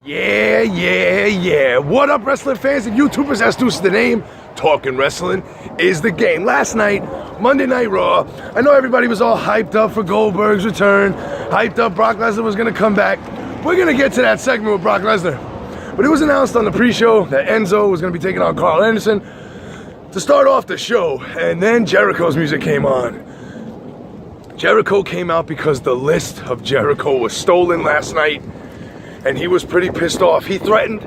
Yeah. What up, wrestling fans and YouTubers? That's Deuce the name. Talking wrestling is the game. Last night, Monday Night Raw, I know everybody was all hyped up for Goldberg's return, hyped up Brock Lesnar was going to come back. We're going to get to that segment with Brock Lesnar. But it was announced on the pre-show that Enzo was going to be taking on Carl Anderson to start off the show. And then Jericho's music came on. Jericho came out because the list of Jericho was stolen last night. And he was pretty pissed off. He threatened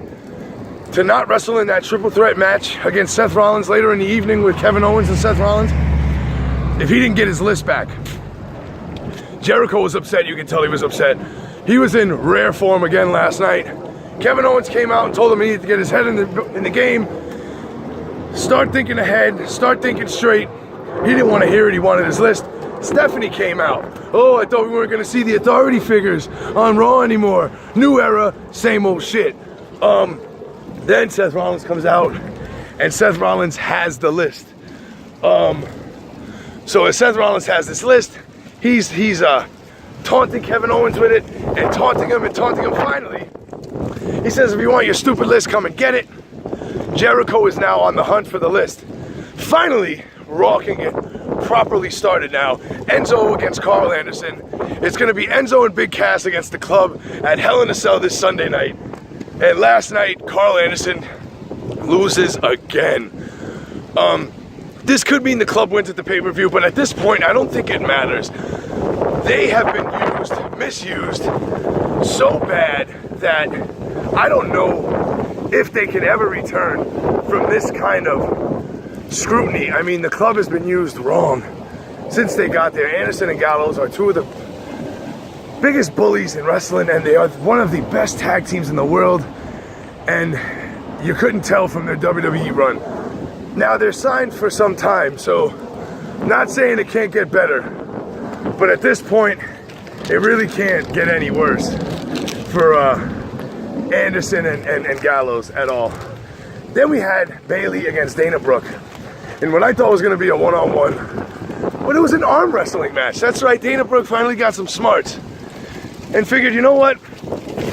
to not wrestle in that triple threat match against Seth Rollins later in the evening with Kevin Owens and Seth Rollins if he didn't get his list back. Jericho was upset. You can tell he was upset. He was in rare form again last night. Kevin Owens came out and told him he needed to get his head in the game. Start thinking ahead. Start thinking straight. He didn't want to hear it. He wanted his list. Stephanie came out. Oh, I thought we weren't going to see the authority figures on Raw anymore. New era, same old shit. Then Seth Rollins comes out, and Seth Rollins has the list. So as Seth Rollins has this list, he's taunting Kevin Owens with it, and taunting him. Finally, he says, if you want your stupid list, come and get it. Jericho is now on the hunt for the list. Finally, Raw can get properly started now. Enzo against Carl Anderson. It's going to be Enzo and Big Cass against the Club at Hell in a Cell this Sunday night. And last night, Carl Anderson loses again. This could mean the Club wins at the pay-per-view, but at this point, I don't think it matters. They have been misused so bad that I don't know if they can ever return from this kind of scrutiny. I mean, the Club has been used wrong since they got there. Anderson and Gallows are two of the biggest bullies in wrestling, and they are one of the best tag teams in the world, and you couldn't tell from their WWE run. Now, they're signed for some time, so not saying it can't get better, but at this point, it really can't get any worse for Anderson and Gallows at all. Then we had Bayley against Dana Brooke in what I thought was going to be a one-on-one, but it was an arm wrestling match. That's right, Dana Brooke finally got some smarts and figured, you know what?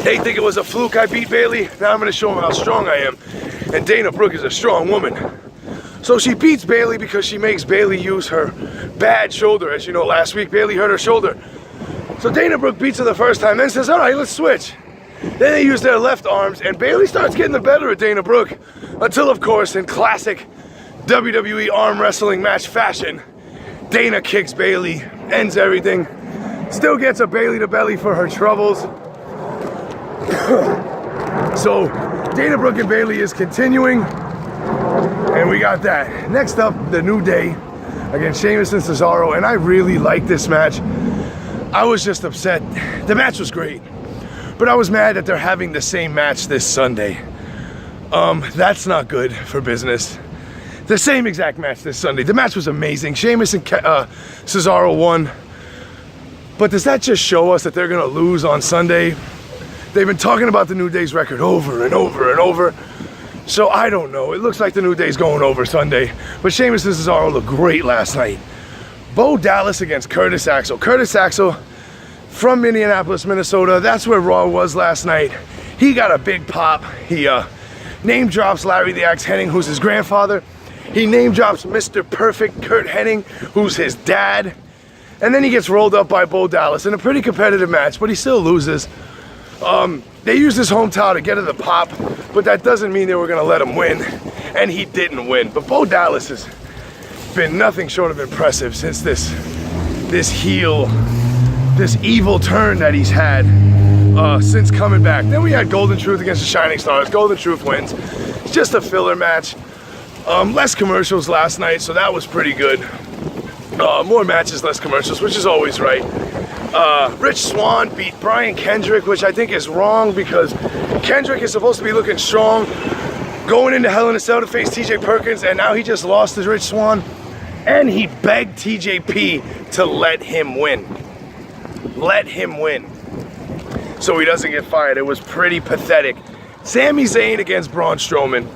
They think it was a fluke I beat Bayley. Now I'm going to show them how strong I am. And Dana Brooke is a strong woman. So she beats Bayley because she makes Bayley use her bad shoulder. As you know, last week Bayley hurt her shoulder. So Dana Brooke beats her the first time, then says, all right, let's switch. Then they use their left arms, and Bayley starts getting the better of Dana Brooke until, of course, in classic WWE arm wrestling match fashion, Dana kicks Bayley, ends everything, still gets a Bayley to belly for her troubles. So Dana Brooke and Bayley is continuing, and we got that. Next up, the New Day against Sheamus and Cesaro, and I really like this match. I was just upset. The match was great, but I was mad that they're having the same match this Sunday. That's not good for business. The same exact match this Sunday. The match was amazing. Sheamus and Cesaro won. But does that just show us that they're going to lose on Sunday? They've been talking about the New Day's record over and over and over. So I don't know. It looks like the New Day's going over Sunday. But Sheamus and Cesaro looked great last night. Bo Dallas against Curtis Axel. Curtis Axel from Minneapolis, Minnesota. That's where Raw was last night. He got a big pop. He name drops Larry the Axe Hennig, who's his grandfather. He name drops Mr. Perfect Kurt Hennig, who's his dad. And then he gets rolled up by Bo Dallas in a pretty competitive match, but he still loses. They used his hometown to get to the pop, but that doesn't mean they were going to let him win. And he didn't win. But Bo Dallas has been nothing short of impressive since this heel, this evil turn that he's had since coming back. Then we had Golden Truth against the Shining Stars. Golden Truth wins. It's just a filler match. Less commercials last night, so that was pretty good. More matches, less commercials, which is always right. Rich Swann beat Brian Kendrick, which I think is wrong because Kendrick is supposed to be looking strong, going into Hell in a Cell to face TJ Perkins, and now he just lost to Rich Swann, and he begged TJP to let him win. Let him win, so he doesn't get fired. It was pretty pathetic. Sami Zayn against Braun Strowman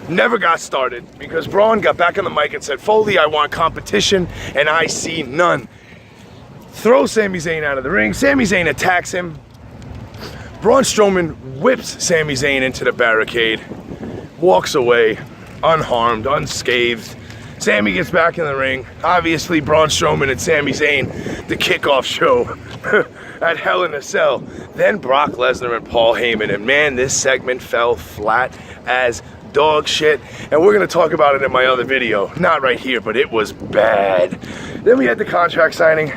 never got started because Braun got back on the mic and said, Foley, I want competition, and I see none. Throw Sami Zayn out of the ring. Sami Zayn attacks him. Braun Strowman whips Sami Zayn into the barricade, walks away unharmed, unscathed. Sami gets back in the ring. Obviously, Braun Strowman and Sami Zayn, the kickoff show at Hell in a Cell. Then Brock Lesnar and Paul Heyman. And man, this segment fell flat as dog shit. And we're going to talk about it in my other video. Not right here, but it was bad. Then we had the contract signing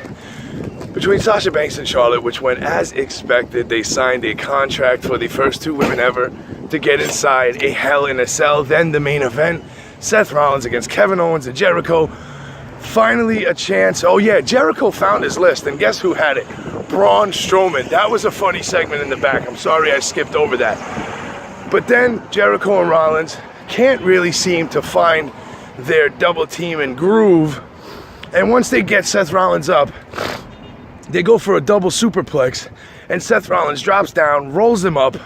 between Sasha Banks and Charlotte, which went as expected. They signed a contract for the first two women ever to get inside a Hell in a Cell. Then the main event, Seth Rollins against Kevin Owens and Jericho. Finally a chance. Oh yeah, Jericho found his list, and guess who had it? Braun Strowman. That was a funny segment in the back. I'm sorry I skipped over that. But then Jericho and Rollins can't really seem to find their double team and groove. And once they get Seth Rollins up, they go for a double superplex, and Seth Rollins drops down, rolls him up,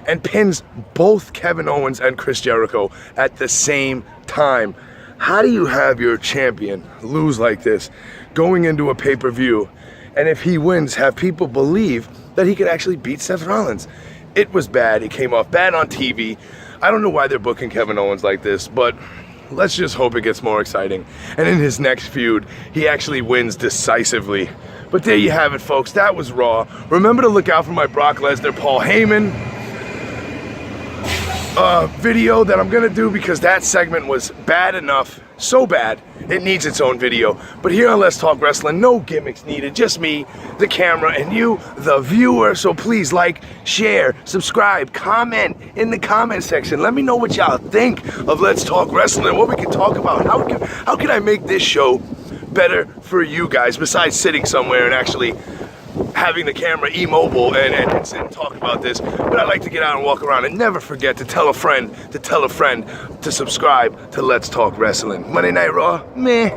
and pins both Kevin Owens and Chris Jericho at the same time. How do you have your champion lose like this going into a pay-per-view, and if he wins, have people believe that he could actually beat Seth Rollins? It was bad. It came off bad on TV. I don't know why they're booking Kevin Owens like this, but let's just hope it gets more exciting. And in his next feud, he actually wins decisively. But there you have it, folks. That was Raw. Remember to look out for my Brock Lesnar, Paul Heyman video that I'm gonna do, because that segment was bad enough, so bad, it needs its own video. But here on Let's Talk Wrestling, no gimmicks needed, just me, the camera, and you, the viewer. So please like, share, subscribe, comment in the comment section. Let me know what y'all think of Let's Talk Wrestling, what we can talk about. How can I make this show better for you guys, besides sitting somewhere and actually having the camera immobile and sit and talk about this. But I like to get out and walk around, and never forget to tell a friend to subscribe to Let's Talk Wrestling. Monday Night Raw, meh.